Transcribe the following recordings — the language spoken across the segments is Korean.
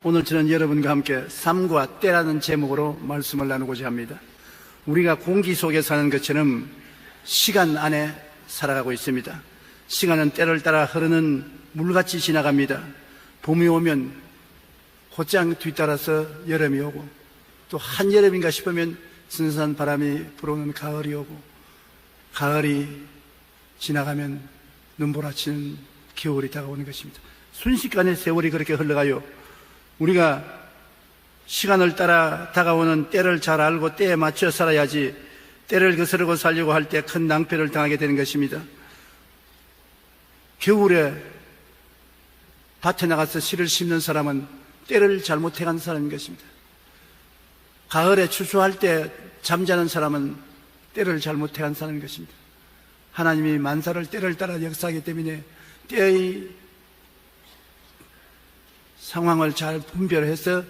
오늘 저는 여러분과 함께 삶과 때라는 제목으로 말씀을 나누고자 합니다. 우리가 공기 속에 사는 것처럼 시간 안에 살아가고 있습니다. 시간은 때를 따라 흐르는 물같이 지나갑니다. 봄이 오면 곧장 뒤따라서 여름이 오고, 또 한여름인가 싶으면 선선한 바람이 불어오는 가을이 오고, 가을이 지나가면 눈보라치는 겨울이 다가오는 것입니다. 순식간에 세월이 그렇게 흘러가요. 우리가 시간을 따라 다가오는 때를 잘 알고 때에 맞춰 살아야지 때를 거스르고 살려고 할 때 큰 낭패를 당하게 되는 것입니다. 겨울에 밭에 나가서 씨를 심는 사람은 때를 잘못해 간 사람인 것입니다. 가을에 추수할 때 잠자는 사람은 때를 잘못해 간 사람인 것입니다. 하나님이 만사를 때를 따라 역사하기 때문에 때의 상황을 잘 분별해서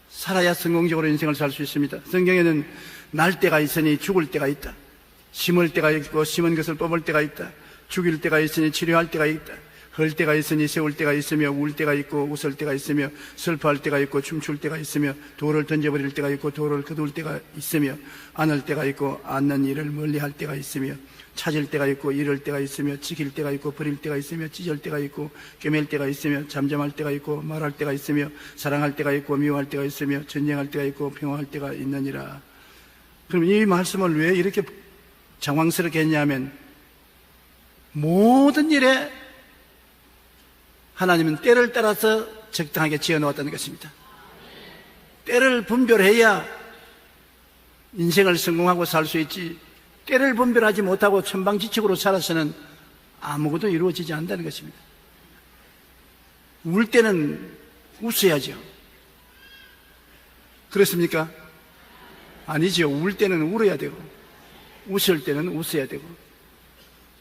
살아야 성공적으로 인생을 살 수 있습니다. 성경에는 날 때가 있으니 죽을 때가 있다. 심을 때가 있고 심은 것을 뽑을 때가 있다. 죽일 때가 있으니 치료할 때가 있다. 헐 때가 있으니 세울 때가 있으며 울 때가 있고 웃을 때가 있으며 슬퍼할 때가 있고 춤출 때가 있으며 돌을 던져버릴 때가 있고 돌을 거둘 때가 있으며 안을 때가 있고 안는 일을 멀리할 때가 있으며 찾을 때가 있고 잃을 때가 있으며 지킬 때가 있고 버릴 때가 있으며 찢을 때가 있고 꿰맬 때가 있으며 잠잠할 때가 있고 말할 때가 있으며 사랑할 때가 있고 미워할 때가 있으며 전쟁할 때가 있고 평화할 때가 있느니라. 그럼 이 말씀을 왜 이렇게 장황스럽게 했냐면, 모든 일에 하나님은 때를 따라서 적당하게 지어놓았다는 것입니다. 때를 분별해야 인생을 성공하고 살 수 있지, 때를 분별하지 못하고 천방지축으로 살아서는 아무것도 이루어지지 않는다는 것입니다. 울 때는 웃어야죠. 그렇습니까? 아니죠. 울 때는 울어야 되고, 웃을 때는 웃어야 되고,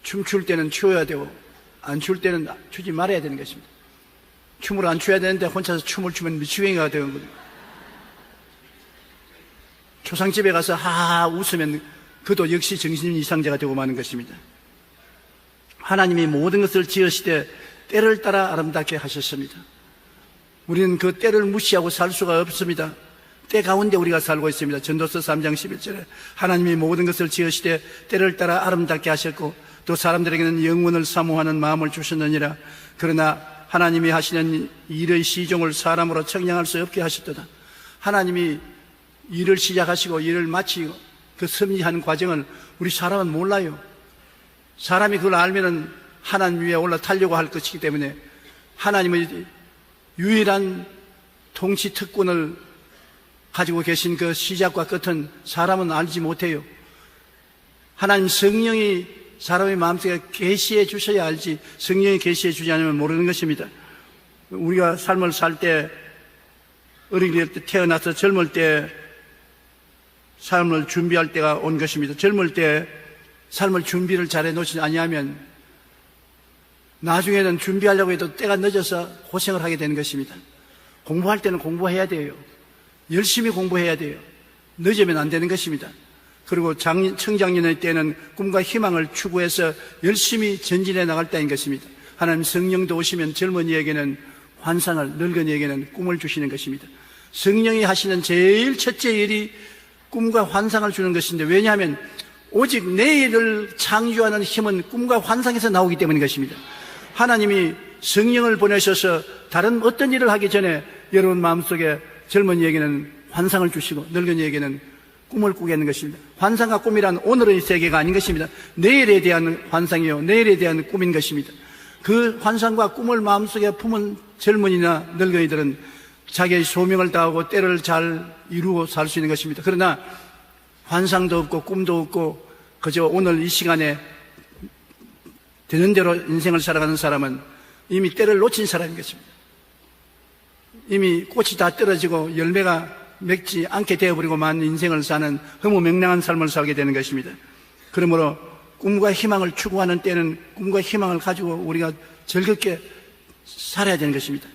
춤출 때는 추어야 되고, 안 출 때는 추지 말아야 되는 것입니다. 춤을 안 춰야 되는데 혼자서 춤을 추면 미치광이가 되는 거예요. 초상집에 가서 하하 웃으면 그도 역시 정신 이상자가 되고 마는 것입니다. 하나님이 모든 것을 지으시되 때를 따라 아름답게 하셨습니다. 우리는 그 때를 무시하고 살 수가 없습니다. 때 가운데 우리가 살고 있습니다. 전도서 3장 11절에 하나님이 모든 것을 지으시되 때를 따라 아름답게 하셨고 또 사람들에게는 영원을 사모하는 마음을 주셨느니라. 그러나 하나님이 하시는 일의 시종을 사람으로 측량할 수 없게 하셨도다. 하나님이 일을 시작하시고 일을 마치고 그 섭리하는 과정을 우리 사람은 몰라요. 사람이 그걸 알면은 하나님 위에 올라타려고 할 것이기 때문에 하나님의 유일한 통치 특권을 가지고 계신 그 시작과 끝은 사람은 알지 못해요. 하나님 성령이 사람의 마음속에 계시해 주셔야 알지, 성령이 계시해 주지 않으면 모르는 것입니다. 우리가 삶을 살 때, 어릴 때 태어나서 젊을 때 삶을 준비할 때가 온 것입니다. 젊을 때 삶을 준비를 잘해 놓지 아니하면 나중에는 준비하려고 해도 때가 늦어서 고생을 하게 되는 것입니다. 공부할 때는 공부해야 돼요. 열심히 공부해야 돼요. 늦으면 안 되는 것입니다. 그리고 청장년의 때는 꿈과 희망을 추구해서 열심히 전진해 나갈 때인 것입니다. 하나님 성령도 오시면 젊은이에게는 환상을, 늙은이에게는 꿈을 주시는 것입니다. 성령이 하시는 제일 첫째 일이 꿈과 환상을 주는 것인데, 왜냐하면 오직 내일을 창조하는 힘은 꿈과 환상에서 나오기 때문인 것입니다. 하나님이 성령을 보내셔서 다른 어떤 일을 하기 전에 여러분 마음속에 젊은이에게는 환상을 주시고 늙은이에게는 꿈을 꾸게 하는 것입니다. 환상과 꿈이란 오늘의 세계가 아닌 것입니다. 내일에 대한 환상이요, 내일에 대한 꿈인 것입니다. 그 환상과 꿈을 마음속에 품은 젊은이나 늙은이들은 자기의 소명을 다하고 때를 잘 이루고 살 수 있는 것입니다. 그러나 환상도 없고 꿈도 없고 그저 오늘 이 시간에 되는 대로 인생을 살아가는 사람은 이미 때를 놓친 사람인 것입니다. 이미 꽃이 다 떨어지고 열매가 맺지 않게 되어버리고 만 인생을 사는 허무맹랑한 삶을 살게 되는 것입니다. 그러므로 꿈과 희망을 추구하는 때는 꿈과 희망을 가지고 우리가 즐겁게 살아야 되는 것입니다.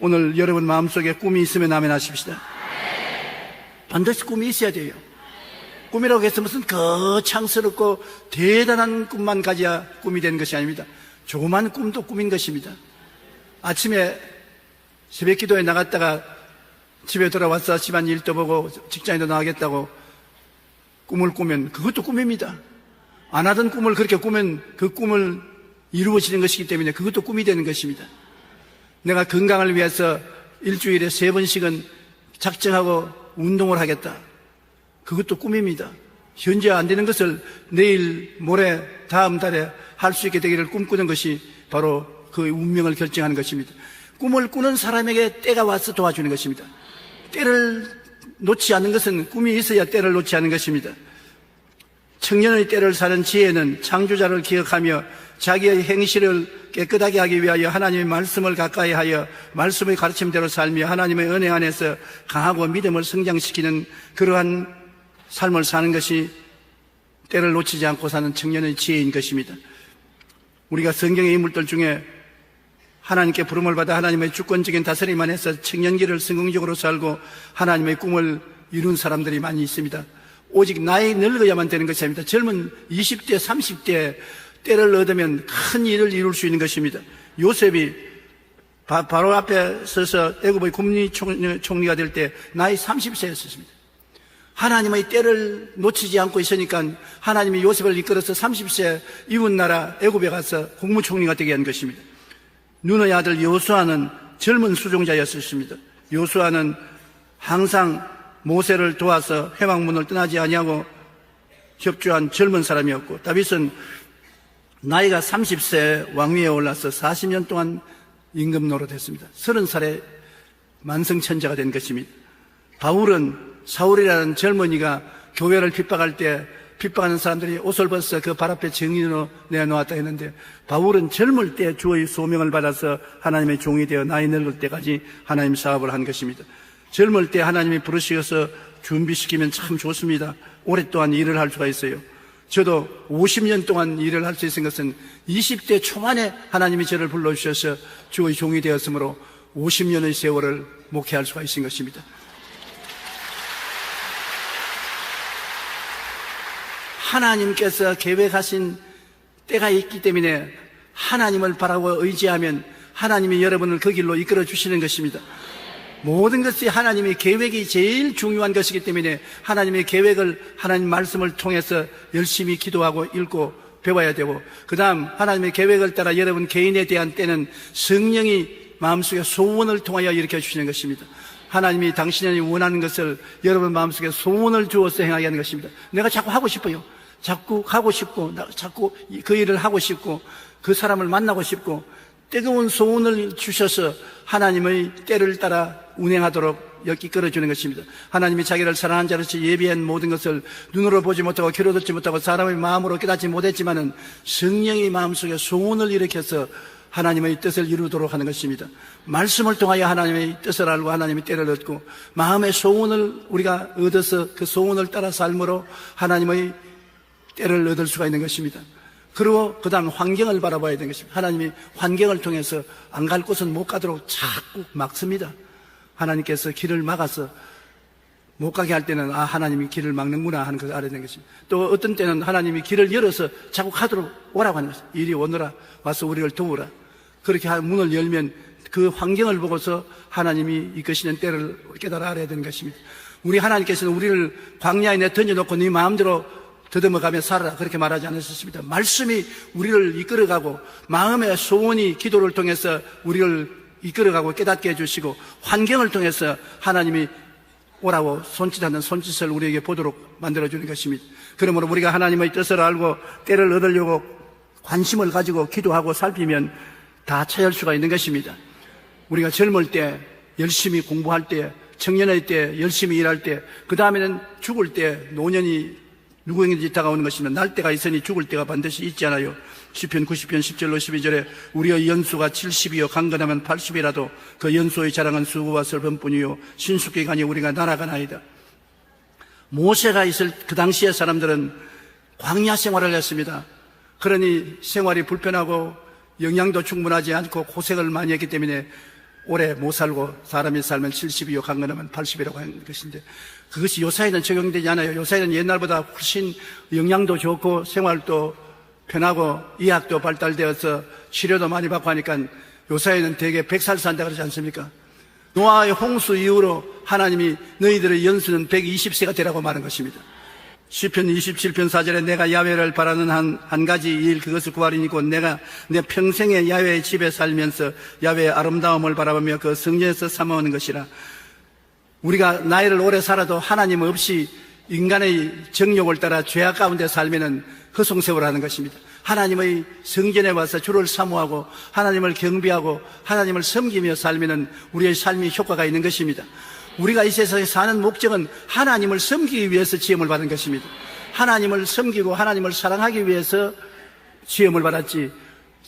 오늘 여러분 마음속에 꿈이 있으면 아멘 하십시다. 반드시 꿈이 있어야 돼요. 꿈이라고 해서 무슨 거창스럽고 대단한 꿈만 가져야 꿈이 되는 것이 아닙니다. 조그만 꿈도 꿈인 것입니다. 아침에 새벽 기도에 나갔다가 집에 돌아와서 집안 일도 보고 직장에도 나가겠다고 꿈을 꾸면 그것도 꿈입니다. 안 하던 꿈을 그렇게 꾸면 그 꿈을 이루어지는 것이기 때문에 그것도 꿈이 되는 것입니다. 내가 건강을 위해서 일주일에 3번씩은 작정하고 운동을 하겠다. 그것도 꿈입니다. 현재 안 되는 것을 내일, 모레, 다음 달에 할 수 있게 되기를 꿈꾸는 것이 바로 그 운명을 결정하는 것입니다. 꿈을 꾸는 사람에게 때가 와서 도와주는 것입니다. 때를 놓지 않는 것은 꿈이 있어야 때를 놓지 않는 것입니다. 청년의 때를 사는 지혜는 창조자를 기억하며 자기의 행실을 깨끗하게 하기 위하여 하나님의 말씀을 가까이 하여 말씀의 가르침대로 살며 하나님의 은혜 안에서 강하고 믿음을 성장시키는 그러한 삶을 사는 것이 때를 놓치지 않고 사는 청년의 지혜인 것입니다. 우리가 성경의 인물들 중에 하나님께 부름을 받아 하나님의 주권적인 다스림 안에서 청년기를 성공적으로 살고 하나님의 꿈을 이룬 사람들이 많이 있습니다. 오직 나이 늙어야만 되는 것이 아닙니다. 젊은 20대, 30대 때를 얻으면 큰 일을 이룰 수 있는 것입니다. 요셉이 바로 앞에 서서 애굽의 국무총리가 될 때 나이 30세였습니다. 하나님의 때를 놓치지 않고 있으니까 하나님이 요셉을 이끌어서 30세 이웃나라 애굽에 가서 국무총리가 되게 한 것입니다. 눈의 아들 여호수아는 젊은 수종자였습니다. 여호수아는 항상 모세를 도와서 회막문을 떠나지 아니하고 협조한 젊은 사람이었고, 다윗은 나이가 30세 왕위에 올라서 40년 동안 임금 노릇했습니다. 30살에 만성천자가 된 것입니다. 바울은 사울이라는 젊은이가 교회를 핍박할 때 핍박하는 사람들이 옷을 벗어 그 발 앞에 증인으로 내놓았다 했는데, 바울은 젊을 때 주의 소명을 받아서 하나님의 종이 되어 나이 늙을 때까지 하나님 사업을 한 것입니다. 젊을 때 하나님이 부르셔서 준비시키면 참 좋습니다. 오랫동안 일을 할 수가 있어요. 저도 50년 동안 일을 할 수 있는 것은 20대 초반에 하나님이 저를 불러주셔서 주의 종이 되었으므로 50년의 세월을 목회할 수가 있는 것입니다. 하나님께서 계획하신 때가 있기 때문에 하나님을 바라고 의지하면 하나님이 여러분을 그 길로 이끌어 주시는 것입니다. 모든 것이 하나님의 계획이 제일 중요한 것이기 때문에 하나님의 계획을, 하나님 말씀을 통해서 열심히 기도하고 읽고 배워야 되고, 그 다음 하나님의 계획을 따라 여러분 개인에 대한 때는 성령이 마음속에 소원을 통하여 일으켜 주시는 것입니다. 하나님이 당신이 원하는 것을 여러분 마음속에 소원을 주어서 행하게 하는 것입니다. 내가 자꾸 하고 싶어요. 자꾸 하고 싶고, 자꾸 그 일을 하고 싶고, 그 사람을 만나고 싶고, 뜨거운 소원을 주셔서 하나님의 때를 따라 운행하도록 이끌어주는 것입니다. 하나님이 자기를 사랑하는 자로서 예비한 모든 것을 눈으로 보지 못하고 귀로 듣지 못하고 사람의 마음으로 깨닫지 못했지만은 성령의 마음속에 소원을 일으켜서 하나님의 뜻을 이루도록 하는 것입니다. 말씀을 통하여 하나님의 뜻을 알고 하나님의 때를 얻고, 마음의 소원을 우리가 얻어서 그 소원을 따라 삶으로 하나님의 때를 얻을 수가 있는 것입니다. 그리고 그 다음 환경을 바라봐야 되는 것입니다. 하나님이 환경을 통해서 안 갈 곳은 못 가도록 자꾸 막습니다. 하나님께서 길을 막아서 못 가게 할 때는 하나님이 길을 막는구나 하는 것을 알아야 되는 것입니다. 또 어떤 때는 하나님이 길을 열어서 자꾸 가도록 오라고 하는 것입니다. 이리 오너라, 와서 우리를 도우라. 그렇게 문을 열면 그 환경을 보고서 하나님이 이끄시는 때를 깨달아 알아야 되는 것입니다. 우리 하나님께서는 우리를 광야에 내 던져놓고 네 마음대로 더듬어가며 살아라, 그렇게 말하지 않으셨습니다. 말씀이 우리를 이끌어가고 마음의 소원이 기도를 통해서 우리를 이끌어가고 깨닫게 해주시고, 환경을 통해서 하나님이 오라고 손짓하는 손짓을 우리에게 보도록 만들어주는 것입니다. 그러므로 우리가 하나님의 뜻을 알고 때를 얻으려고 관심을 가지고 기도하고 살피면 다 찾을 수가 있는 것입니다. 우리가 젊을 때 열심히 공부할 때, 청년의 때 열심히 일할 때, 그 다음에는 죽을 때, 노년이 누구에게든지 다가오는 것이면 날 때가 있으니 죽을 때가 반드시 있지 않아요. 시편 90편 10절로 12절에 우리의 연수가 70이요 강건하면 80이라도 그 연수의 자랑은 수고와 슬픔뿐이요 신숙히 가니 우리가 날아가나이다. 모세가 있을 그 당시의 사람들은 광야 생활을 했습니다. 그러니 생활이 불편하고 영양도 충분하지 않고 고생을 많이 했기 때문에 오래 못 살고, 사람이 살면 70이요 강건하면 80이라고 하는 것인데, 그것이 요사이는 적용되지 않아요. 요사이는 옛날보다 훨씬 영양도 좋고 생활도 편하고 의학도 발달되어서 치료도 많이 받고 하니까 요사이는 대개 100살 산다 그러지 않습니까? 노아의 홍수 이후로 하나님이 너희들의 연수는 120세가 되라고 말한 것입니다. 시편 27편 4절에 내가 야훼를 바라는 한 가지 일 그것을 구하리니 곧 내가 내 평생에 야훼의 집에 살면서 야훼의 아름다움을 바라보며 그 성전에서 삼아오는 것이라. 우리가 나이를 오래 살아도 하나님 없이 인간의 정욕을 따라 죄악 가운데 살면은 허송세월하는 것입니다. 하나님의 성전에 와서 주를 사모하고 하나님을 경배하고 하나님을 섬기며 살면은 우리의 삶이 효과가 있는 것입니다. 우리가 이 세상에 사는 목적은 하나님을 섬기기 위해서 지음을 받은 것입니다. 하나님을 섬기고 하나님을 사랑하기 위해서 지음을 받았지,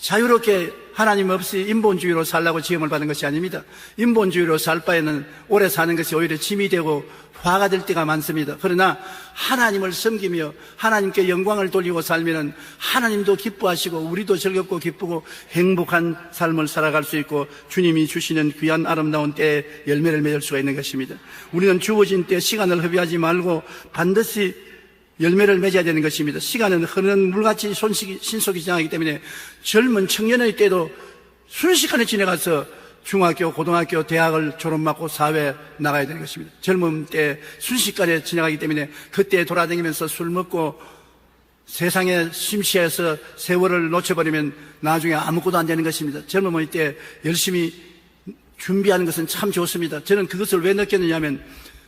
자유롭게 하나님 없이 인본주의로 살라고 지음을 받은 것이 아닙니다. 인본주의로 살 바에는 오래 사는 것이 오히려 짐이 되고 화가 될 때가 많습니다. 그러나 하나님을 섬기며 하나님께 영광을 돌리고 살면 하나님도 기뻐하시고 우리도 즐겁고 기쁘고 행복한 삶을 살아갈 수 있고 주님이 주시는 귀한 아름다운 때에 열매를 맺을 수가 있는 것입니다. 우리는 주어진 때 시간을 허비하지 말고 반드시 열매를 맺어야 되는 것입니다. 시간은 흐르는 물같이 신속히 지나가기 때문에 젊은 청년의 때도 순식간에 지나가서 중학교, 고등학교, 대학을 졸업하고 사회에 나가야 되는 것입니다. 젊은 때 순식간에 지나가기 때문에 그때 돌아다니면서 술 먹고 세상에 심취해서 세월을 놓쳐버리면 나중에 아무것도 안 되는 것입니다. 젊은 때 열심히 준비하는 것은 참 좋습니다. 저는 그것을 왜 느꼈느냐면,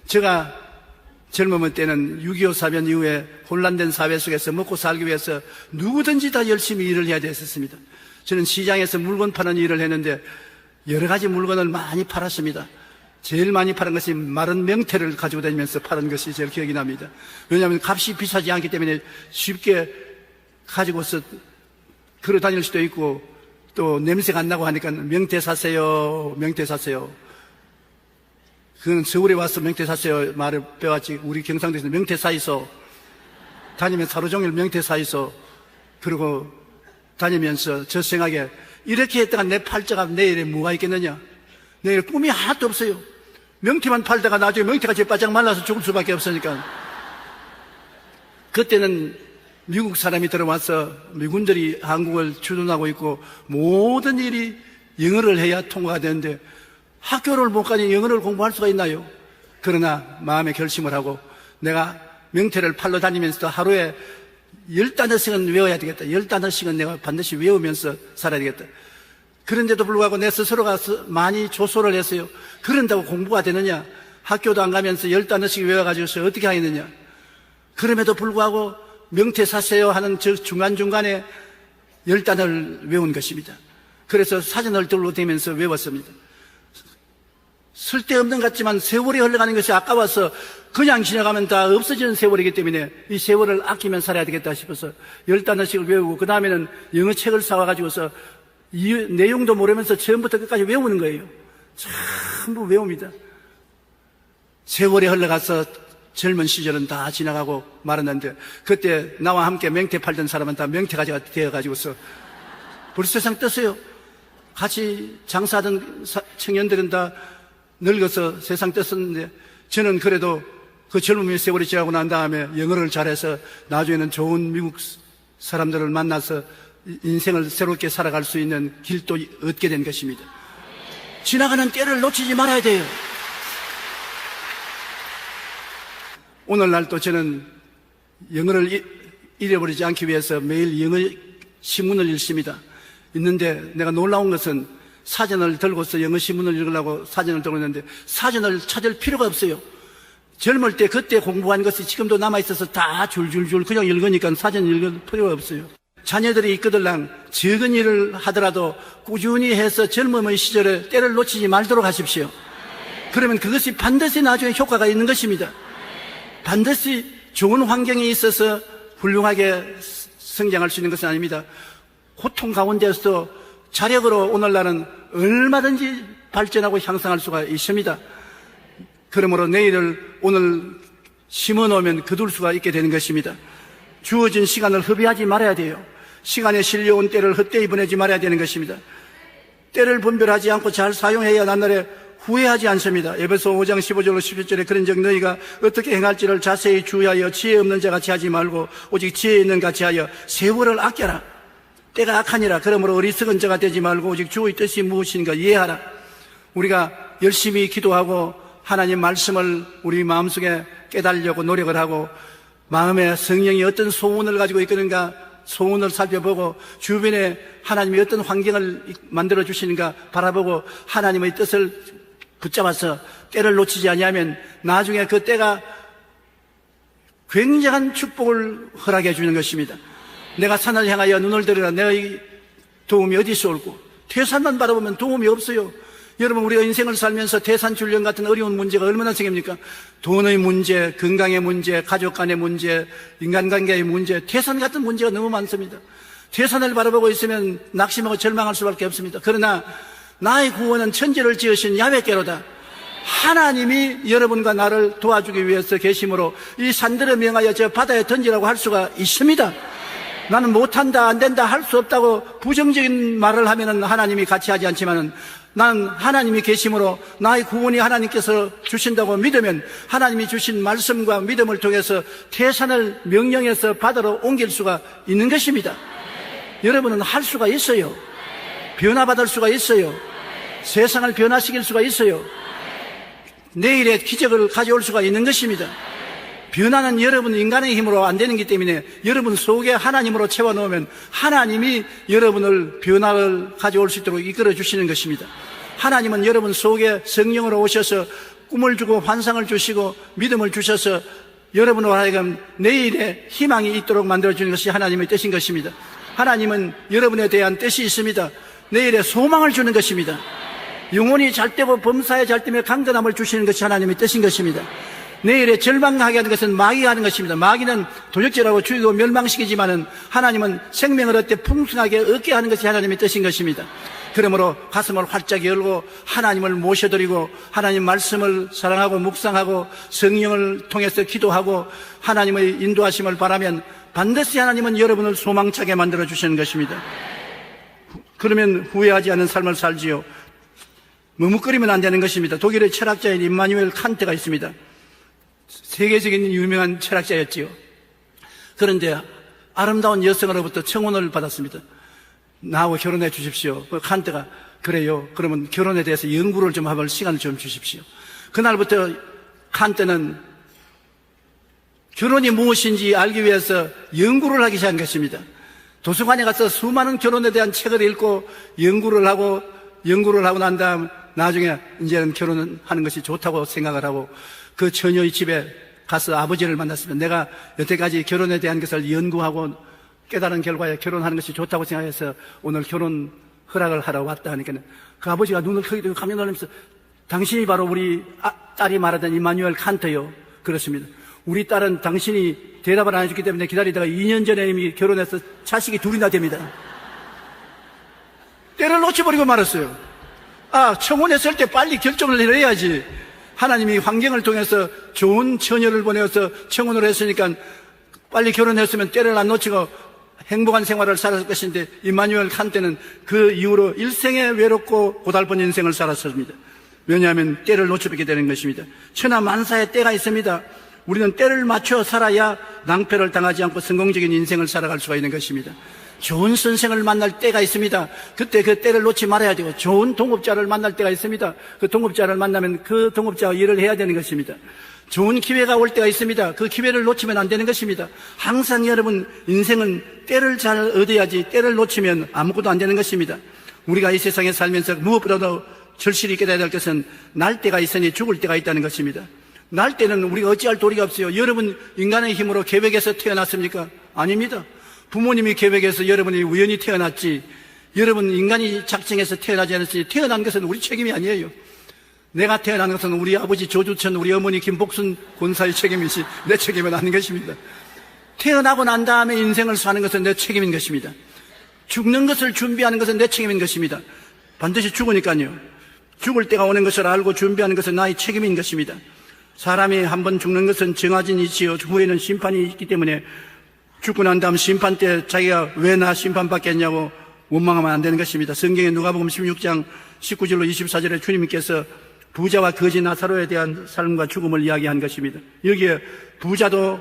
제가 젊은 때는 6.25 사변 이후에 혼란된 사회 속에서 먹고 살기 위해서 누구든지 다 열심히 일을 해야 됐었습니다. 저는 시장에서 물건 파는 일을 했는데 여러 가지 물건을 많이 팔았습니다. 제일 많이 파는 것이 마른 명태를 가지고 다니면서 파는 것이 제일 기억이 납니다. 왜냐하면 값이 비싸지 않기 때문에 쉽게 가지고서 걸어 다닐 수도 있고 또 냄새가 안 나고 하니까 명태 사세요, 명태 사세요. 그건 서울에 와서 명태 사세요 말을 배웠지, 우리 경상도에서 명태 사이소, 다니면서 하루 종일 명태 사이소, 그러고 다니면서 저 생각에 이렇게 했다가 내 팔자가 내일에 뭐가 있겠느냐, 내일 꿈이 하나도 없어요. 명태만 팔다가 나중에 명태가 제일 바짝 말라서 죽을 수밖에 없으니까. 그때는 미국 사람이 들어와서 미군들이 한국을 주둔하고 있고 모든 일이 영어를 해야 통과가 되는데 학교를 못 가니 영어를 공부할 수가 있나요? 그러나 마음의 결심을 하고 내가 명태를 팔러 다니면서도 하루에 15시간 외워야 되겠다. 15시간 내가 반드시 외우면서 살아야 되겠다. 그런데도 불구하고 내 스스로가 많이 조소를 했어요. 그런다고 공부가 되느냐? 학교도 안 가면서 15시간 외워가지고서 어떻게 하겠느냐? 그럼에도 불구하고 명태 사세요 하는 저 중간중간에 10단을 외운 것입니다. 그래서 사전을 들고 다니면서 외웠습니다. 쓸데없는 것 같지만 세월이 흘러가는 것이 아까워서 그냥 지나가면 다 없어지는 세월이기 때문에 이 세월을 아끼면 살아야 되겠다 싶어서 10단어씩을 외우고 그 다음에는 영어 책을 사와가지고서 이 내용도 모르면서 처음부터 끝까지 외우는 거예요. 전부 외웁니다. 세월이 흘러가서 젊은 시절은 다 지나가고 말았는데 그때 나와 함께 명태 팔던 사람은 다 명태가지가 되어가지고서 벌써 세상 떴어요. 같이 장사하던 청년들은 다 늙어서 세상 떴었는데 저는 그래도 그 젊음의 세월이 지나고 난 다음에 영어를 잘해서 나중에는 좋은 미국 사람들을 만나서 인생을 새롭게 살아갈 수 있는 길도 얻게 된 것입니다. 지나가는 때를 놓치지 말아야 돼요. 오늘날 또 저는 영어를 잃어버리지 않기 위해서 매일 영어 신문을 읽습니다. 있는데 내가 놀라운 것은 사전을 들고서 영어 신문을 읽으려고 사전을 들고 있는데 사전을 찾을 필요가 없어요. 젊을 때 그때 공부한 것이 지금도 남아있어서 다 줄줄줄 그냥 읽으니까 사전 읽을 필요가 없어요. 자녀들이 있거들랑 적은 일을 하더라도 꾸준히 해서 젊음의 시절에 때를 놓치지 말도록 하십시오. 그러면 그것이 반드시 나중에 효과가 있는 것입니다. 반드시 좋은 환경에 있어서 훌륭하게 성장할 수 있는 것은 아닙니다. 고통 가운데서도 자력으로 오늘날은 얼마든지 발전하고 향상할 수가 있습니다. 그러므로 내일을 오늘 심어놓으면 거둘 수가 있게 되는 것입니다. 주어진 시간을 허비하지 말아야 돼요. 시간에 실려온 때를 헛되이 보내지 말아야 되는 것입니다. 때를 분별하지 않고 잘 사용해야 나날에 후회하지 않습니다. 에베소 5장 15절로 17절에 그런즉 너희가 어떻게 행할지를 자세히 주의하여 지혜 없는 자 같이 하지 말고 오직 지혜 있는 같이 하여 세월을 아껴라. 때가 악하니라. 그러므로 어리석은 자가 되지 말고 오직 주의 뜻이 무엇인가 이해하라. 우리가 열심히 기도하고 하나님 말씀을 우리 마음속에 깨달으려고 노력을 하고 마음에 성령이 어떤 소원을 가지고 있는가 소원을 살펴보고 주변에 하나님이 어떤 환경을 만들어 주시는가 바라보고 하나님의 뜻을 붙잡아서 때를 놓치지 아니하면 나중에 그 때가 굉장한 축복을 허락해 주는 것입니다. 내가 산을 향하여 눈을 들으라. 내의 도움이 어디서 올고 태산만 바라보면 도움이 없어요. 여러분, 우리가 인생을 살면서 태산출령 같은 어려운 문제가 얼마나 생깁니까? 돈의 문제, 건강의 문제, 가족 간의 문제, 인간관계의 문제, 태산 같은 문제가 너무 많습니다. 태산을 바라보고 있으면 낙심하고 절망할 수밖에 없습니다. 그러나 나의 구원은 천지를 지으신 야훼께로다. 하나님이 여러분과 나를 도와주기 위해서 계심으로 이 산들을 명하여 저 바다에 던지라고 할 수가 있습니다. 나는 못한다, 안 된다, 할 수 없다고 부정적인 말을 하면은 하나님이 같이 하지 않지만은 나는 하나님이 계심으로 나의 구원이 하나님께서 주신다고 믿으면 하나님이 주신 말씀과 믿음을 통해서 태산을 명령해서 바다로 옮길 수가 있는 것입니다. 여러분은 할 수가 있어요. 변화받을 수가 있어요. 세상을 변화시킬 수가 있어요. 내일의 기적을 가져올 수가 있는 것입니다. 변화는 여러분 인간의 힘으로 안 되는 기 때문에 여러분 속에 하나님으로 채워놓으면 하나님이 여러분을 변화를 가져올 수 있도록 이끌어 주시는 것입니다. 하나님은 여러분 속에 성령으로 오셔서 꿈을 주고 환상을 주시고 믿음을 주셔서 여러분으로 하여금 내일의 희망이 있도록 만들어주는 것이 하나님의 뜻인 것입니다. 하나님은 여러분에 대한 뜻이 있습니다. 내일의 소망을 주는 것입니다. 영혼이 잘되고 범사에 잘되며 강건함을 주시는 것이 하나님의 뜻인 것입니다. 내일에 절망하게 하는 것은 마귀가 하는 것입니다. 마귀는 도적질하고 죽이고 멸망시키지만은 하나님은 생명을 얻되 풍성하게 얻게 하는 것이 하나님의 뜻인 것입니다. 그러므로 가슴을 활짝 열고 하나님을 모셔드리고 하나님 말씀을 사랑하고 묵상하고 성령을 통해서 기도하고 하나님의 인도하심을 바라면 반드시 하나님은 여러분을 소망차게 만들어 주시는 것입니다. 그러면 후회하지 않은 삶을 살지요. 머뭇거리면 안 되는 것입니다. 독일의 철학자인 임마누엘 칸트가 있습니다. 세계적인 유명한 철학자였지요. 그런데 아름다운 여성으로부터 청혼을 받았습니다. 나하고 결혼해 주십시오. 칸트가 그래요. 그러면 결혼에 대해서 연구를 좀 해볼 시간을 좀 주십시오. 그날부터 칸트는 결혼이 무엇인지 알기 위해서 연구를 하기 시작한 것입니다. 도서관에 가서 수많은 결혼에 대한 책을 읽고 연구를 하고 난 다음 나중에 이제는 결혼을 하는 것이 좋다고 생각을 하고 그 처녀의 집에 가서 아버지를 만났습니다. 내가 여태까지 결혼에 대한 것을 연구하고 깨달은 결과에 결혼하는 것이 좋다고 생각해서 오늘 결혼 허락을 하러 왔다 하니까 그 아버지가 눈을 크게 뜨고 깜짝 놀라면서 당신이 바로 우리 딸이 말하던 임마누엘 칸트요. 그렇습니다. 우리 딸은 당신이 대답을 안 해줬기 때문에 기다리다가 2년 전에 이미 결혼해서 자식이 둘이나 됩니다. 때를 놓쳐버리고 말았어요. 청혼했을 때 빨리 결정을 내려야지. 하나님이 환경을 통해서 좋은 처녀를 보내어서 청혼을 했으니까 빨리 결혼했으면 때를 안 놓치고 행복한 생활을 살았을 것인데 임마누엘 칸트는 그 이후로 일생에 외롭고 고달픈 인생을 살았습니다. 왜냐하면 때를 놓쳐버리게 되는 것입니다. 천하만사의 때가 있습니다. 우리는 때를 맞춰 살아야 낭패를 당하지 않고 성공적인 인생을 살아갈 수가 있는 것입니다. 좋은 선생을 만날 때가 있습니다. 그때 그 때를 놓지 말아야 되고 좋은 동업자를 만날 때가 있습니다. 그 동업자를 만나면 그 동업자와 일을 해야 되는 것입니다. 좋은 기회가 올 때가 있습니다. 그 기회를 놓치면 안 되는 것입니다. 항상 여러분 인생은 때를 잘 얻어야지 때를 놓치면 아무것도 안 되는 것입니다. 우리가 이 세상에 살면서 무엇보다도 절실히 깨달아야 될 것은 날 때가 있으니 죽을 때가 있다는 것입니다. 날 때는 우리가 어찌할 도리가 없어요. 여러분 인간의 힘으로 계획해서 태어났습니까? 아닙니다. 부모님이 계획해서 여러분이 우연히 태어났지 여러분 인간이 작정해서 태어나지 않았으니 태어난 것은 우리 책임이 아니에요. 내가 태어난 것은 우리 아버지 조주천, 우리 어머니 김복순 권사의 책임이지 내 책임은 아닌 것입니다. 태어나고 난 다음에 인생을 사는 것은 내 책임인 것입니다. 죽는 것을 준비하는 것은 내 책임인 것입니다. 반드시 죽으니까요. 죽을 때가 오는 것을 알고 준비하는 것은 나의 책임인 것입니다. 사람이 한번 죽는 것은 정해진 이치요 후에는 심판이 있기 때문에 죽고 난 다음 심판 때 자기가 왜 나 심판받겠냐고 원망하면 안 되는 것입니다. 성경에 누가복음 16장 19절로 24절에 주님께서 부자와 거지 나사로에 대한 삶과 죽음을 이야기한 것입니다. 여기에 부자도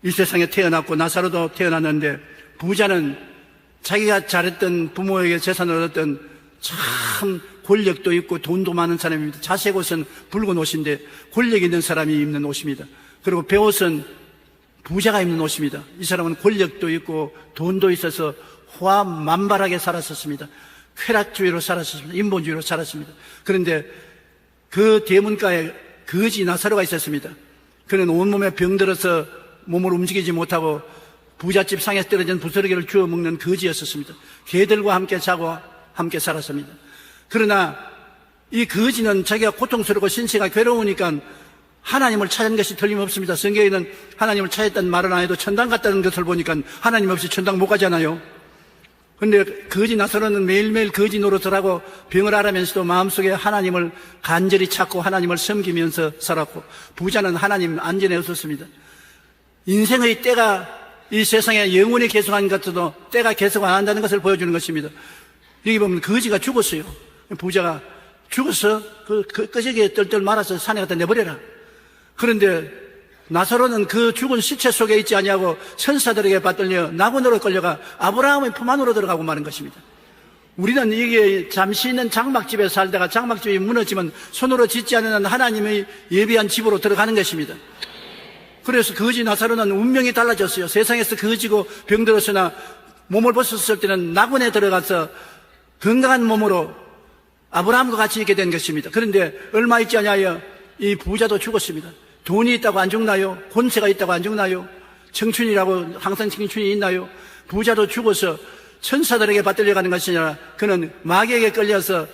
이 세상에 태어났고 나사로도 태어났는데 부자는 자기가 잘했던 부모에게 재산을 얻었던 참 권력도 있고 돈도 많은 사람입니다. 자색 옷은 붉은 옷인데 권력 있는 사람이 입는 옷입니다. 그리고 베옷은 부자가 입는 옷입니다. 이 사람은 권력도 있고 돈도 있어서 호화만발하게 살았었습니다. 쾌락주의로 살았었습니다. 인본주의로 살았습니다. 그런데 그 대문가에 거지 나사로가 있었습니다. 그는 온몸에 병들어서 몸을 움직이지 못하고 부잣집 상에서 떨어진 부스러기를 주워 먹는 거지였었습니다. 개들과 함께 자고 함께 살았습니다. 그러나 이 거지는 자기가 고통스럽고 신체가 괴로우니까 하나님을 찾은 것이 틀림없습니다. 성경에는 하나님을 찾았다는 말은 안 해도 천당 갔다는 것을 보니까 하나님 없이 천당 못 가잖아요. 그런데 거지 나사로는 매일매일 거지 노릇을 하고 병을 앓으면서도 마음속에 하나님을 간절히 찾고 하나님을 섬기면서 살았고, 부자는 하나님 안전에 없었습니다. 인생의 때가 이 세상에 영원히 계속한 것도 때가 계속 안 한다는 것을 보여주는 것입니다. 여기 보면 거지가 죽었어요. 부자가 죽어서 끄적이에 떨떨 말아서 산에 갖다 내버려라. 그런데 나사로는 그 죽은 시체 속에 있지 아니하고 천사들에게 받들려 낙원으로 끌려가 아브라함의 품 안으로 들어가고 마는 것입니다. 우리는 이게 잠시 있는 장막집에 살다가 장막집이 무너지면 손으로 짓지 않는 하나님의 예비한 집으로 들어가는 것입니다. 그래서 거지 나사로는 운명이 달라졌어요. 세상에서 거지고 병들었으나 몸을 벗었을 때는 낙원에 들어가서 건강한 몸으로 아브라함과 같이 있게 된 것입니다. 그런데 얼마 있지 않아요. 이 부자도 죽었습니다. 돈이 있다고 안 죽나요? 권세가 있다고 안 죽나요? 청춘이라고 항상 청춘이 있나요? 부자도 죽어서 천사들에게 받들려 가는 것이 아니라 그는 마귀에게 끌려서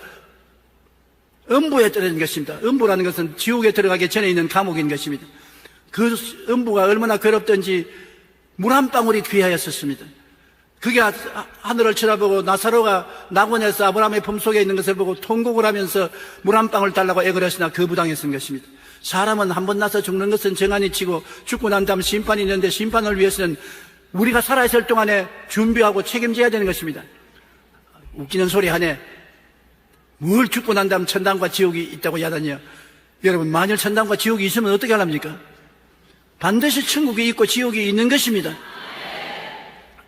음부에 떨어진 것입니다. 음부라는 것은 지옥에 들어가기 전에 있는 감옥인 것입니다. 그 음부가 얼마나 괴롭던지 물 한 방울이 귀하였었습니다. 그게 하늘을 쳐다보고 나사로가 낙원에서 아브라함의 품속에 있는 것을 보고 통곡을 하면서 물 한 방울 달라고 애걸 했으나 거부당했던 것입니다. 사람은 한 번 나서 죽는 것은 정한이 치고 죽고 난 다음 심판이 있는데 심판을 위해서는 우리가 살아있을 동안에 준비하고 책임져야 되는 것입니다. 웃기는 소리 하네. 뭘 죽고 난 다음 천당과 지옥이 있다고 야단이야. 여러분, 만일 천당과 지옥이 있으면 어떻게 하랍니까? 반드시 천국이 있고 지옥이 있는 것입니다.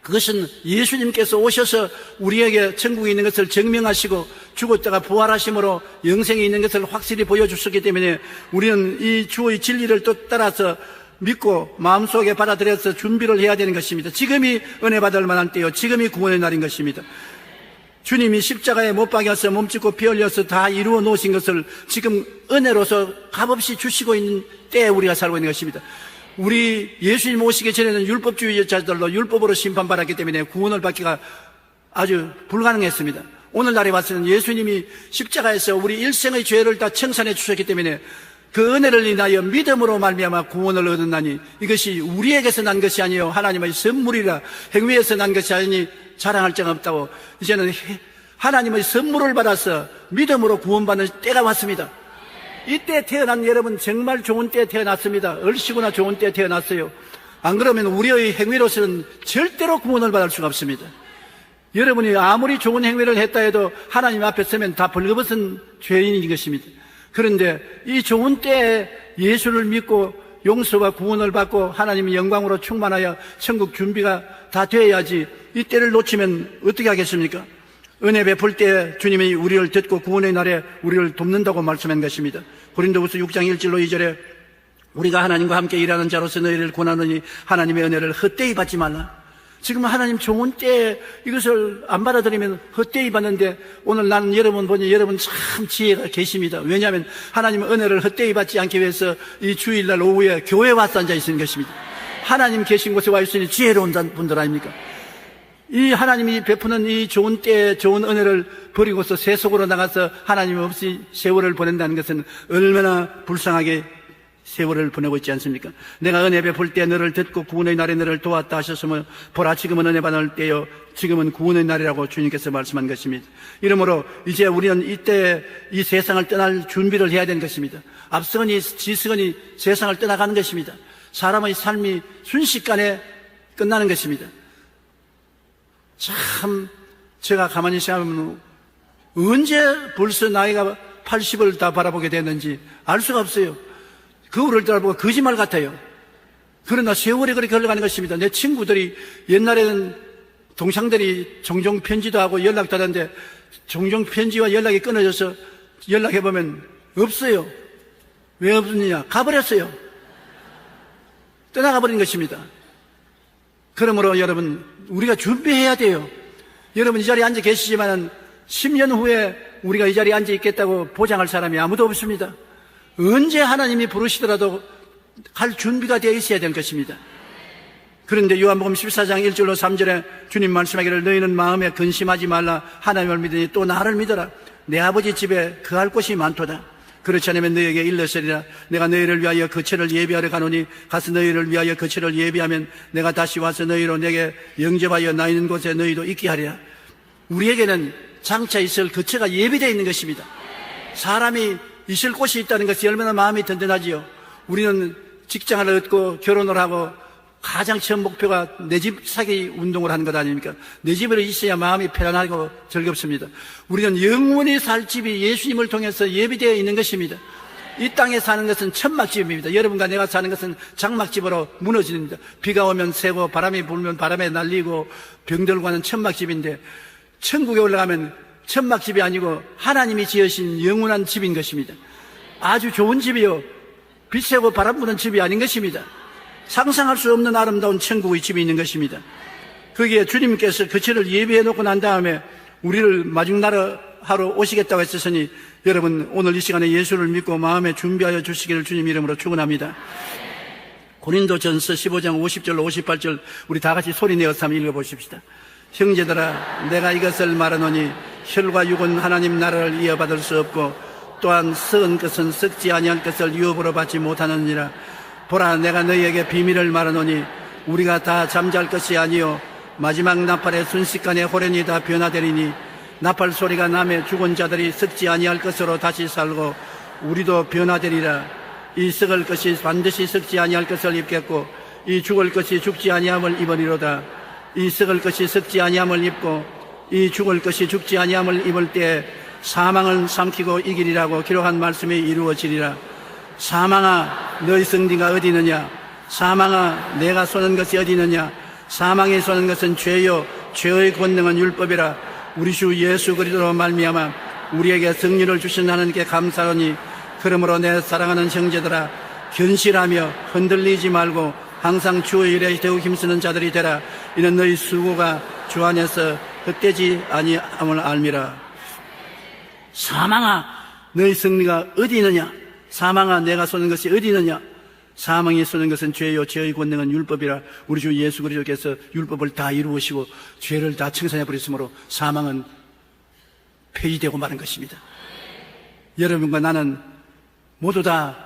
그것은 예수님께서 오셔서 우리에게 천국이 있는 것을 증명하시고 죽었다가 부활하심으로 영생이 있는 것을 확실히 보여주셨기 때문에 우리는 이 주의 진리를 또 따라서 믿고 마음속에 받아들여서 준비를 해야 되는 것입니다. 지금이 은혜 받을 만한 때요, 지금이 구원의 날인 것입니다. 주님이 십자가에 못 박여서 몸짓고 피 흘려서 다 이루어 놓으신 것을 지금 은혜로서 값없이 주시고 있는 때에 우리가 살고 있는 것입니다. 우리 예수님 오시기 전에는 율법주의자들로 율법으로 심판받았기 때문에 구원을 받기가 아주 불가능했습니다. 오늘날에 와서는 예수님이 십자가에서 우리 일생의 죄를 다 청산해 주셨기 때문에 그 은혜를 인하여 믿음으로 말미암아 구원을 얻었나니 이것이 우리에게서 난 것이 아니요 하나님의 선물이라. 행위에서 난 것이 아니니 자랑할 점 없다고. 이제는 하나님의 선물을 받아서 믿음으로 구원받는 때가 왔습니다. 이때 태어난 여러분 정말 좋은 때에 태어났습니다. 얼씨구나 좋은 때에 태어났어요. 안 그러면 우리의 행위로서는 절대로 구원을 받을 수가 없습니다. 여러분이 아무리 좋은 행위를 했다 해도 하나님 앞에 서면 다 벌거벗은 죄인인 것입니다. 그런데 이 좋은 때에 예수를 믿고 용서와 구원을 받고 하나님의 영광으로 충만하여 천국 준비가 다 되어야지 이 때를 놓치면 어떻게 하겠습니까? 은혜 베풀 때 주님이 우리를 듣고 구원의 날에 우리를 돕는다고 말씀한 것입니다. 고린도후서 6장 1절로 2절에 우리가 하나님과 함께 일하는 자로서 너희를 권하노니 하나님의 은혜를 헛되이 받지 말라. 지금 하나님 좋은 때에 이것을 안 받아들이면 헛되이 받는데 오늘 나는 여러분 보니 여러분 참 지혜가 계십니다. 왜냐하면 하나님의 은혜를 헛되이 받지 않기 위해서 이 주일날 오후에 교회에 와서 앉아 있는 것입니다. 하나님 계신 곳에 와 있으니 지혜로운 분들 아닙니까? 이 하나님이 베푸는 이 좋은 때에 좋은 은혜를 버리고서 세속으로 나가서 하나님 없이 세월을 보낸다는 것은 얼마나 불쌍하게 세월을 보내고 있지 않습니까? 내가 은혜 베풀 때 너를 듣고 구원의 날에 너를 도왔다 하셨으면 보라 지금은 은혜 받을 때요 지금은 구원의 날이라고 주님께서 말씀한 것입니다. 이러므로 이제 우리는 이때 이 세상을 떠날 준비를 해야 되는 것입니다. 앞서거니 뒤서거니 세상을 떠나가는 것입니다. 사람의 삶이 순식간에 끝나는 것입니다. 참 제가 가만히 생각하면 언제 벌써 나이가 80을 다 바라보게 됐는지 알 수가 없어요. 거울을 따라보고 거짓말 같아요. 그러나 세월이 그렇게 흘러가는 것입니다. 내 친구들이 옛날에는 동창들이 종종 편지도 하고 연락도 하던데 종종 편지와 연락이 끊어져서 연락해보면 없어요. 왜 없느냐? 가버렸어요. 떠나가 버린 것입니다. 그러므로 여러분, 우리가 준비해야 돼요. 여러분 이 자리에 앉아 계시지만 10년 후에 우리가 이 자리에 앉아 있겠다고 보장할 사람이 아무도 없습니다. 언제 하나님이 부르시더라도 갈 준비가 되어 있어야 될 것입니다. 그런데 요한복음 14장 1절로 3절에 주님 말씀하기를 너희는 마음에 근심하지 말라. 하나님을 믿으니 또 나를 믿어라. 내 아버지 집에 거할 곳이 많도다. 그렇지 않으면 너희에게 일렀으리라. 내가 너희를 위하여 거처를 예비하러 가노니 가서 너희를 위하여 거처를 예비하면 내가 다시 와서 너희로 내게 영접하여 나 있는 곳에 너희도 있게 하리라. 우리에게는 장차 있을 거처가 예비되어 있는 것입니다. 사람이 있을 곳이 있다는 것이 얼마나 마음이 든든하지요. 우리는 직장을 얻고 결혼을 하고 가장 처음 목표가 내 집 사기 운동을 하는 것 아닙니까? 내 집으로 있어야 마음이 편안하고 즐겁습니다. 우리는 영원히 살 집이 예수님을 통해서 예비되어 있는 것입니다. 이 땅에 사는 것은 천막집입니다. 여러분과 내가 사는 것은 장막집으로 무너집니다. 비가 오면 새고 바람이 불면 바람에 날리고 병들고 하는 천막집인데 천국에 올라가면 천막집이 아니고 하나님이 지으신 영원한 집인 것입니다. 아주 좋은 집이요, 빛새고 바람 부는 집이 아닌 것입니다. 상상할 수 없는 아름다운 천국의 집이 있는 것입니다. 거기에 주님께서 거처를 예비해 놓고 난 다음에 우리를 마중 나라하러 오시겠다고 했으니 여러분 오늘 이 시간에 예수를 믿고 마음에 준비하여 주시기를 주님 이름으로 축원합니다. 고린도전서 15장 50절로 58절 우리 다 같이 소리내어서 한번 읽어보십시다. 형제들아 내가 이것을 말하노니 혈과 육은 하나님 나라를 이어받을 수 없고 또한 썩은 것은 썩지 아니할 것을 유업으로 받지 못하느니라. 보라 내가 너희에게 비밀을 말하노니 우리가 다 잠잘 것이 아니요 마지막 나팔의 순식간에 호련이 다 변화되리니 나팔 소리가 나매 죽은 자들이 썩지 아니할 것으로 다시 살고 우리도 변화되리라. 이 썩을 것이 반드시 썩지 아니할 것을 입겠고 이 죽을 것이 죽지 아니함을 입으리로다. 이 썩을 것이 썩지 아니함을 입고 이 죽을 것이 죽지 아니함을 입을 때 사망을 삼키고 이기리라고 기록한 말씀이 이루어지리라. 사망아 너희 승리가 어디 있느냐? 사망아 내가 쏘는 것이 어디 있느냐? 사망에 쏘는 것은 죄요 죄의 권능은 율법이라. 우리 주 예수 그리스도로 말미암아 우리에게 승리를 주신 하나님께 감사하니 그러므로 내 사랑하는 형제들아 견실하며 흔들리지 말고 항상 주의 일에 더욱 힘쓰는 자들이 되라. 이는 너희 수고가 주 안에서 헛되지 아니함을 알미라. 사망아 너희 승리가 어디 있느냐? 사망아 내가 쏘는 것이 어디 있느냐? 사망이 쏘는 것은 죄요 죄의 권능은 율법이라. 우리 주 예수 그리스도께서 율법을 다 이루으시고 죄를 다 청산해 버렸으므로 사망은 폐지되고 마는 것입니다. 여러분과 나는 모두 다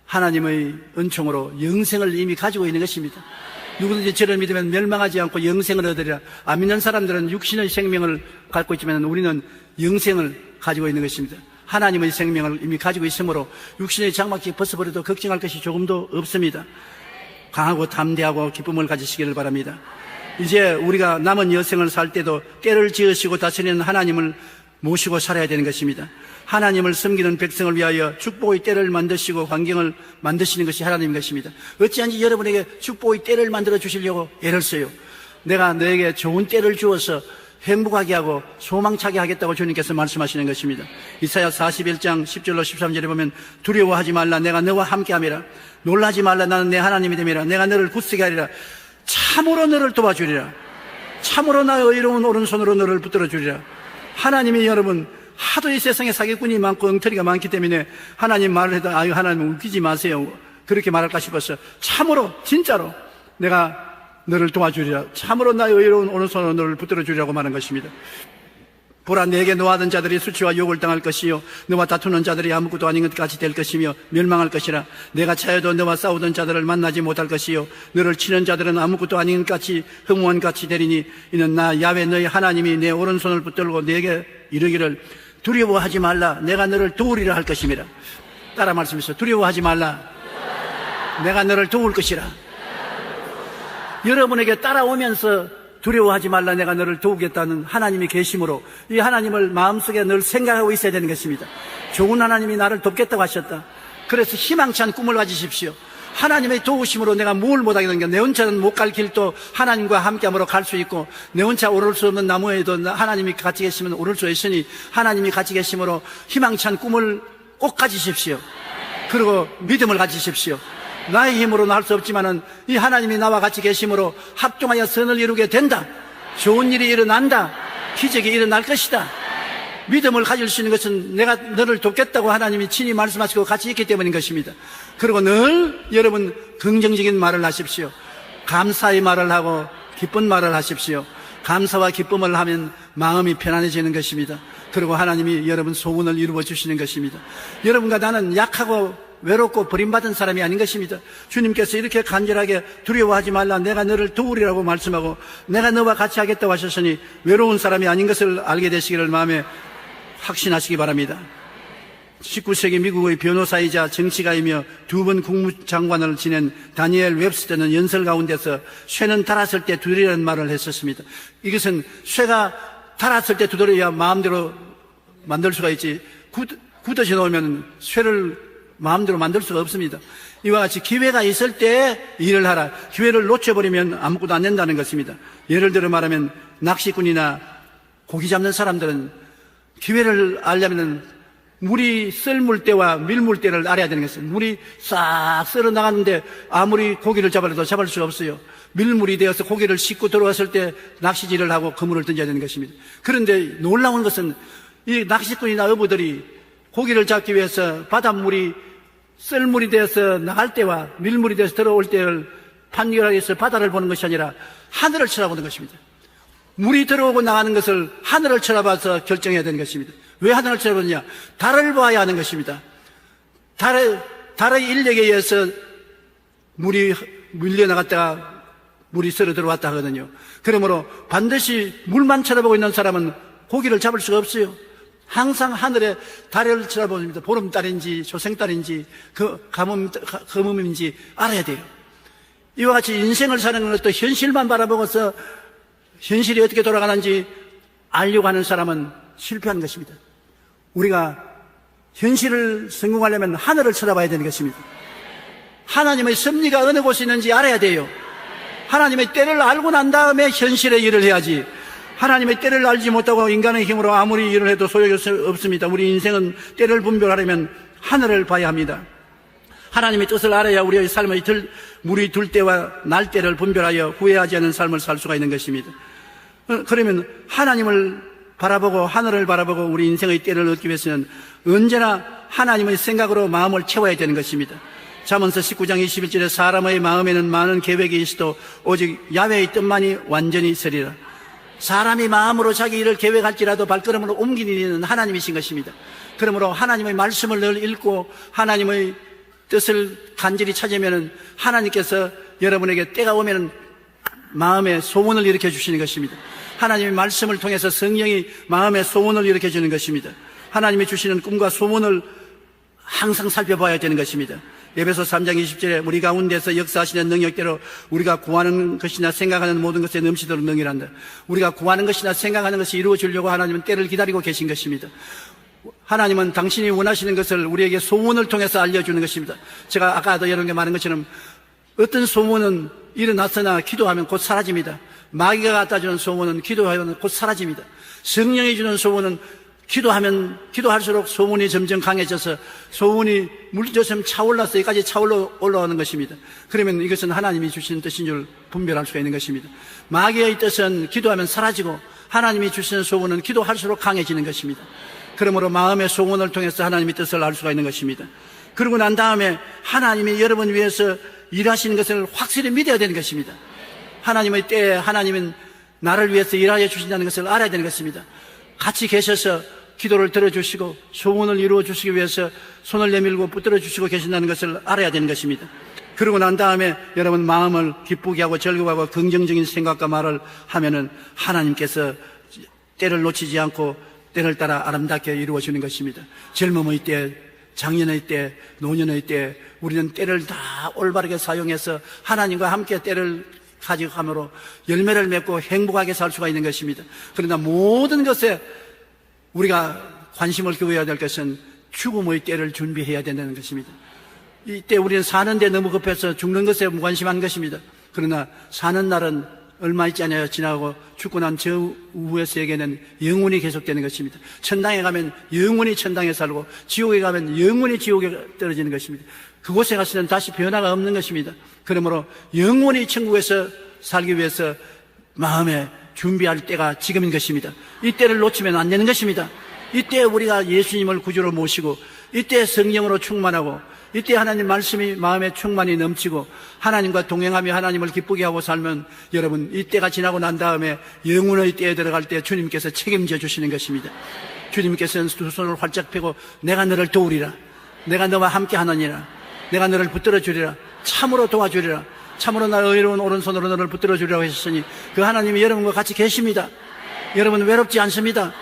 하나님의 은총으로 영생을 이미 가지고 있는 것입니다. 누구든지 저를 믿으면 멸망하지 않고 영생을 얻으리라. 안 믿는 사람들은 육신의 생명을 갖고 있지만 우리는 영생을 가지고 있는 것입니다. 하나님의 생명을 이미 가지고 있으므로 육신의 장막지 벗어버려도 걱정할 것이 조금도 없습니다. 강하고 담대하고 기쁨을 가지시기를 바랍니다. 이제 우리가 남은 여생을 살 때도 때를 지으시고 다스리는 하나님을 모시고 살아야 되는 것입니다. 하나님을 섬기는 백성을 위하여 축복의 때를 만드시고 환경을 만드시는 것이 하나님인 것입니다. 어찌한지 여러분에게 축복의 때를 만들어 주시려고 애를 써요. 내가 너에게 좋은 때를 주어서 행복하게 하고 소망차게 하겠다고 주님께서 말씀하시는 것입니다. 이사야 41장 10절로 13절에 보면 두려워하지 말라 내가 너와 함께함이라. 놀라지 말라 나는 내 하나님이 됨이라. 내가 너를 굳세게 하리라. 참으로 너를 도와주리라. 참으로 나의 의로운 오른손으로 너를 붙들어 주리라. 하나님이 여러분 하도 이 세상에 사기꾼이 많고 엉터리가 많기 때문에 하나님 말을 해도 아유 하나님 웃기지 마세요 그렇게 말할까 싶어서 참으로 진짜로 내가 너를 도와주리라. 참으로 나의 의로운 오른손으로 너를 붙들어 주리라고 말한 것입니다. 보라 내게 노하던 자들이 수치와 욕을 당할 것이요 너와 다투는 자들이 아무것도 아닌 것 같이 될 것이며 멸망할 것이라. 내가 차여도 너와 싸우던 자들을 만나지 못할 것이요 너를 치는 자들은 아무것도 아닌 것 같이 흥원 같이 되리니 이는 나 야훼 너희 하나님이 내 오른손을 붙들고 내게 이르기를 두려워하지 말라 내가 너를 도우리라 할 것임이라. 따라 말씀하세요. 두려워하지 말라 내가 너를 도울 것이라. 여러분에게 따라오면서 두려워하지 말라 내가 너를 도우겠다는 하나님이 계심으로 이 하나님을 마음속에 늘 생각하고 있어야 되는 것입니다. 좋은 하나님이 나를 돕겠다고 하셨다. 그래서 희망찬 꿈을 가지십시오. 하나님의 도우심으로 내가 뭘 못하겠는가? 내 혼자는 못 갈 길도 하나님과 함께함으로 갈 수 있고, 내 혼자 오를 수 없는 나무에도 하나님이 같이 계시면 오를 수 있으니 하나님이 같이 계심으로 희망찬 꿈을 꼭 가지십시오. 그리고 믿음을 가지십시오. 나의 힘으로는 할 수 없지만은 이 하나님이 나와 같이 계심으로 합종하여 선을 이루게 된다. 좋은 일이 일어난다. 기적이 일어날 것이다. 믿음을 가질 수 있는 것은 내가 너를 돕겠다고 하나님이 친히 말씀하시고 같이 있기 때문인 것입니다. 그리고 늘 여러분 긍정적인 말을 하십시오. 감사의 말을 하고 기쁜 말을 하십시오. 감사와 기쁨을 하면 마음이 편안해지는 것입니다. 그리고 하나님이 여러분 소원을 이루어 주시는 것입니다. 여러분과 나는 약하고 외롭고 버림받은 사람이 아닌 것입니다. 주님께서 이렇게 간절하게 두려워하지 말라, 내가 너를 도우리라고 말씀하고 내가 너와 같이 하겠다고 하셨으니 외로운 사람이 아닌 것을 알게 되시기를 마음에 확신하시기 바랍니다. 19세기 미국의 변호사이자 정치가이며 2번 국무장관을 지낸 다니엘 웹스터는 연설 가운데서 쇠는 달았을 때 두드리라는 말을 했었습니다. 이것은 쇠가 달았을 때 두드려야 마음대로 만들 수가 있지, 굳어져 놓으면 쇠를 마음대로 만들 수가 없습니다. 이와 같이 기회가 있을 때 일을 하라. 기회를 놓쳐버리면 아무것도 안 된다는 것입니다. 예를 들어 말하면 낚시꾼이나 고기 잡는 사람들은 기회를 알려면 물이 썰물 때와 밀물 때를 알아야 되는 것입니다. 물이 싹 썰어 나가는데 아무리 고기를 잡아도 잡을 수가 없어요. 밀물이 되어서 고기를 싣고 들어왔을 때 낚시질을 하고 그물을 던져야 되는 것입니다. 그런데 놀라운 것은 이 낚시꾼이나 어부들이 고기를 잡기 위해서 바닷물이 썰물이 되어서 나갈 때와 밀물이 되어서 들어올 때를 판결하기 위해서 바다를 보는 것이 아니라 하늘을 쳐다보는 것입니다. 물이 들어오고 나가는 것을 하늘을 쳐다봐서 결정해야 되는 것입니다. 왜 하늘을 쳐다보느냐? 달을 봐야 하는 것입니다. 달의 인력에 의해서 물이 밀려나갔다가 물이 썰어 들어왔다 하거든요. 그러므로 반드시 물만 쳐다보고 있는 사람은 고기를 잡을 수가 없어요. 항상 하늘에 달을 쳐다봅니다. 보름달인지 조생달인지 가뭄인지 알아야 돼요. 이와 같이 인생을 사는 것도 현실만 바라보고서 현실이 어떻게 돌아가는지 알려고 하는 사람은 실패한 것입니다. 우리가 현실을 성공하려면 하늘을 쳐다봐야 되는 것입니다. 하나님의 섭리가 어느 곳에 있는지 알아야 돼요. 하나님의 때를 알고 난 다음에 현실의 일을 해야지, 하나님의 때를 알지 못하고 인간의 힘으로 아무리 일을 해도 소용이 없습니다. 우리 인생은 때를 분별하려면 하늘을 봐야 합니다. 하나님의 뜻을 알아야 우리의 삶의 물이 들 때와 날 때를 분별하여 후회하지 않는 삶을 살 수가 있는 것입니다. 그러면 하나님을 바라보고 하늘을 바라보고 우리 인생의 때를 얻기 위해서는 언제나 하나님의 생각으로 마음을 채워야 되는 것입니다. 잠언서 19장 21절에 사람의 마음에는 많은 계획이 있어도 오직 야훼의 뜻만이 완전히 서리라. 사람이 마음으로 자기 일을 계획할지라도 발걸음으로 옮기는 이는 하나님이신 것입니다. 그러므로 하나님의 말씀을 늘 읽고 하나님의 뜻을 간절히 찾으면 하나님께서 여러분에게 때가 오면 마음의 소원을 일으켜 주시는 것입니다. 하나님의 말씀을 통해서 성령이 마음의 소원을 일으켜 주는 것입니다. 하나님이 주시는 꿈과 소원을 항상 살펴봐야 되는 것입니다. 에베소 3장 20절에 우리 가운데서 역사하시는 능력대로 우리가 구하는 것이나 생각하는 모든 것에 넘치도록 능히란다. 우리가 구하는 것이나 생각하는 것이 이루어지려고 하나님은 때를 기다리고 계신 것입니다. 하나님은 당신이 원하시는 것을 우리에게 소원을 통해서 알려주는 것입니다. 제가 아까도 여러분께 말한 것처럼 어떤 소원은 일어났으나 기도하면 곧 사라집니다. 마귀가 갖다 주는 소원은 기도하면 곧 사라집니다. 성령이 주는 소원은 기도할수록 소원이 점점 강해져서 소원이 물처럼 차올라서 여기까지 차올라 올라오는 것입니다. 그러면 이것은 하나님이 주시는 뜻인 줄 분별할 수가 있는 것입니다. 마귀의 뜻은 기도하면 사라지고 하나님이 주시는 소원은 기도할수록 강해지는 것입니다. 그러므로 마음의 소원을 통해서 하나님의 뜻을 알 수가 있는 것입니다. 그러고 난 다음에 하나님이 여러분 위해서 일하시는 것을 확실히 믿어야 되는 것입니다. 하나님의 때에 하나님은 나를 위해서 일하여 주신다는 것을 알아야 되는 것입니다. 같이 계셔서 기도를 들어주시고 소원을 이루어 주시기 위해서 손을 내밀고 붙들어 주시고 계신다는 것을 알아야 되는 것입니다. 그러고 난 다음에 여러분 마음을 기쁘게 하고 즐거워하고 긍정적인 생각과 말을 하면은 하나님께서 때를 놓치지 않고 때를 따라 아름답게 이루어 주는 것입니다. 젊음의 때, 장년의 때, 노년의 때 우리는 때를 다 올바르게 사용해서 하나님과 함께 때를 가져감으로 열매를 맺고 행복하게 살 수가 있는 것입니다. 그러나 모든 것에 우리가 관심을 기울여야 될 것은 죽음의 때를 준비해야 된다는 것입니다. 이때 우리는 사는데 너무 급해서 죽는 것에 무관심한 것입니다. 그러나 사는 날은 얼마 있지 않아요. 지나고 죽고 난 저 후에서에게는 영원히 계속되는 것입니다. 천당에 가면 영원히 천당에 살고 지옥에 가면 영원히 지옥에 떨어지는 것입니다. 그곳에 가서는 다시 변화가 없는 것입니다. 그러므로 영원히 천국에서 살기 위해서 마음에 준비할 때가 지금인 것입니다. 이때를 놓치면 안 되는 것입니다. 이때 우리가 예수님을 구주로 모시고 이때 성령으로 충만하고 이때 하나님 말씀이 마음에 충만히 넘치고 하나님과 동행하며 하나님을 기쁘게 하고 살면 여러분 이때가 지나고 난 다음에 영혼의 때에 들어갈 때 주님께서 책임져 주시는 것입니다. 주님께서는 두 손을 활짝 펴고 내가 너를 도우리라, 내가 너와 함께 하느니라, 내가 너를 붙들어 주리라, 참으로 도와주리라, 참으로 나의 의로운 오른손으로 너를 붙들어 주리라고 하셨으니 그 하나님이 여러분과 같이 계십니다. 여러분 외롭지 않습니다.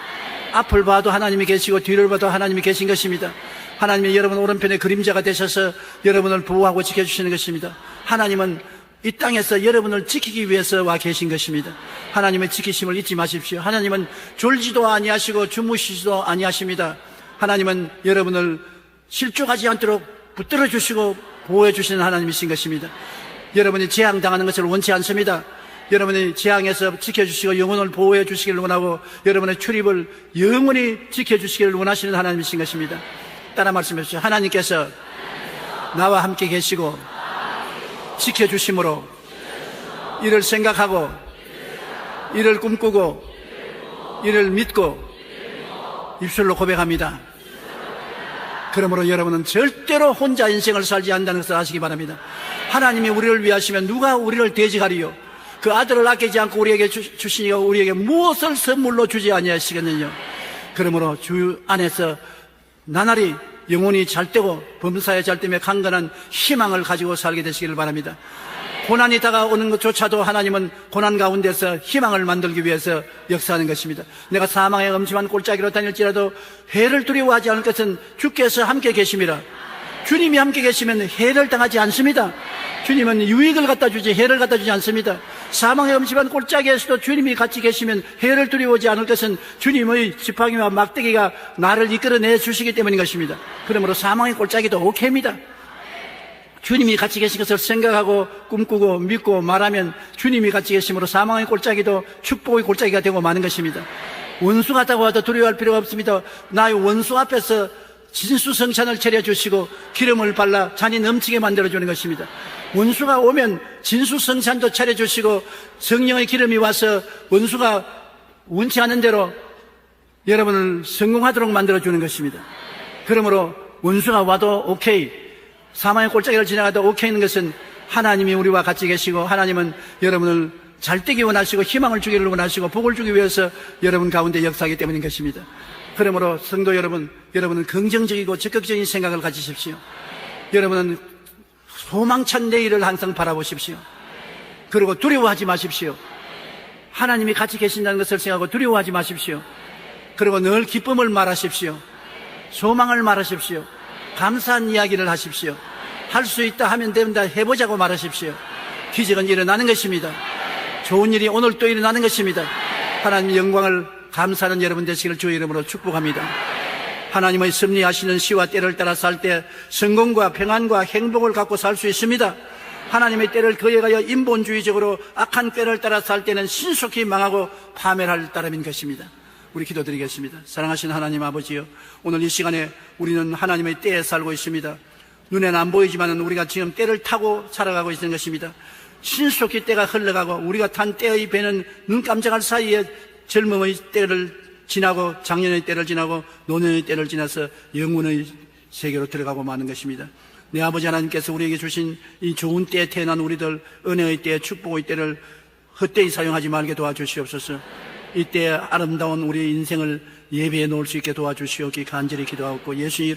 앞을 봐도 하나님이 계시고 뒤를 봐도 하나님이 계신 것입니다. 하나님이 여러분 오른편에 그림자가 되셔서 여러분을 보호하고 지켜주시는 것입니다. 하나님은 이 땅에서 여러분을 지키기 위해서 와 계신 것입니다. 하나님의 지키심을 잊지 마십시오. 하나님은 졸지도 아니하시고 주무시지도 아니하십니다. 하나님은 여러분을 실족하지 않도록 붙들어 주시고 보호해 주시는 하나님이신 것입니다. 여러분이 재앙당하는 것을 원치 않습니다. 여러분이 재앙에서 지켜주시고 영혼을 보호해 주시기를 원하고 여러분의 출입을 영원히 지켜주시기를 원하시는 하나님이신 것입니다. 따라 말씀해 주시죠. 하나님께서 나와 함께 계시고 지켜주심으로 이를 생각하고 이를 꿈꾸고 이를 믿고 입술로 고백합니다. 그러므로 여러분은 절대로 혼자 인생을 살지 않는다는 것을 아시기 바랍니다. 하나님이 우리를 위하시면 누가 우리를 대적하리요? 그 아들을 아끼지 않고 우리에게 주시니까 우리에게 무엇을 선물로 주지 아니하시겠느냐. 그러므로 주 안에서 나날이 영혼이 잘되고 범사에 잘되며 강건한 희망을 가지고 살게 되시기를 바랍니다. 고난이 다가오는 것조차도 하나님은 고난 가운데서 희망을 만들기 위해서 역사하는 것입니다. 내가 사망의 엄침한 골짜기로 다닐지라도 해를 두려워하지 않을 것은 주께서 함께 계심이라. 주님이 함께 계시면 해를 당하지 않습니다. 주님은 유익을 갖다 주지 해를 갖다 주지 않습니다. 사망의 엄침한 골짜기에서도 주님이 같이 계시면 해를 두려워하지 않을 것은 주님의 지팡이와 막대기가 나를 이끌어내 주시기 때문인 것입니다. 그러므로 사망의 골짜기도 오케이입니다. 주님이 같이 계신 것을 생각하고 꿈꾸고 믿고 말하면 주님이 같이 계심으로 사망의 골짜기도 축복의 골짜기가 되고 마는 것입니다. 원수 같다고 하도 두려워할 필요가 없습니다. 나의 원수 앞에서 진수성찬을 차려주시고 기름을 발라 잔이 넘치게 만들어주는 것입니다. 원수가 오면 진수성찬도 차려주시고 성령의 기름이 와서 원수가 원치 않은 대로 여러분을 성공하도록 만들어주는 것입니다. 그러므로 원수가 와도 오케이, 사망의 골짜기를 지나가도 오케이인 것은 하나님이 우리와 같이 계시고 하나님은 여러분을 잘되기 원하시고 희망을 주기를 원하시고 복을 주기 위해서 여러분 가운데 역사하기 때문인 것입니다. 그러므로 성도 여러분, 여러분은 긍정적이고 적극적인 생각을 가지십시오. 여러분은 소망찬 내일을 항상 바라보십시오. 그리고 두려워하지 마십시오. 하나님이 같이 계신다는 것을 생각하고 두려워하지 마십시오. 그리고 늘 기쁨을 말하십시오. 소망을 말하십시오. 감사한 이야기를 하십시오. 할 수 있다 하면 된다 해보자고 말하십시오. 기적은 일어나는 것입니다. 좋은 일이 오늘 또 일어나는 것입니다. 하나님의 영광을 감사하는 여러분 되시기를 주의 이름으로 축복합니다. 하나님의 섭리하시는 시와 때를 따라 살 때 성공과 평안과 행복을 갖고 살 수 있습니다. 하나님의 때를 거역하여 인본주의적으로 악한 꾀를 따라 살 때는 신속히 망하고 파멸할 따름인 것입니다. 우리 기도드리겠습니다. 사랑하신 하나님 아버지요, 오늘 이 시간에 우리는 하나님의 때에 살고 있습니다. 눈에는 안 보이지만 우리가 지금 때를 타고 살아가고 있는 것입니다. 신속히 때가 흘러가고 우리가 탄 때의 배는 눈 깜짝할 사이에 젊음의 때를 지나고 장년의 때를 지나고 노년의 때를 지나서 영혼의 세계로 들어가고 마는 것입니다. 내 아버지 하나님께서 우리에게 주신 이 좋은 때에 태어난 우리들, 은혜의 때, 축복의 때를 헛되이 사용하지 말게 도와주시옵소서. 이때 아름다운 우리의 인생을 예배해 놓을 수 있게 도와주시옵기 간절히 기도하고 예수님